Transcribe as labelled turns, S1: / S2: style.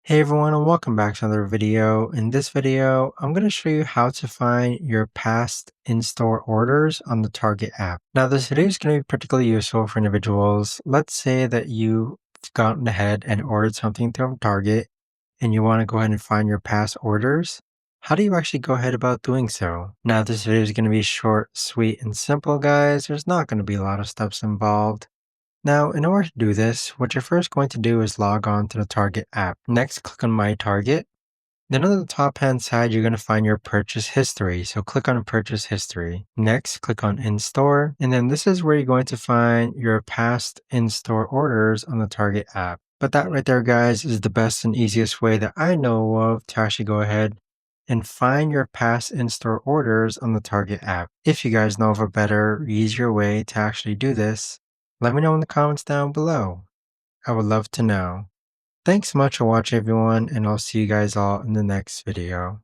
S1: Hey everyone, and welcome back to another video. In this video, I'm going to show you how to find your past in-store orders on the Target app. Now, this video is going to be particularly useful for individuals. Let's say that you've gotten ahead and ordered something from Target and you want to go ahead and find your past orders. How do you actually go ahead about doing so? Now, this video is going to be short, sweet, and simple, guys. There's not going to be a lot of steps involved. Now, in order to do this, what you're first going to do is log on to the Target app. Next, click on My Target. Then on the top hand side, you're going to find your purchase history. So click on Purchase History. Next, click on In-Store. And then this is where you're going to find your past in-store orders on the Target app. But that right there, guys, is the best and easiest way that I know of to actually go ahead and find your past in-store orders on the Target app. If you guys know of a better, easier way to actually do this, let me know in the comments down below. I would love to know. Thanks so much for watching everyone, and I'll see you guys all in the next video.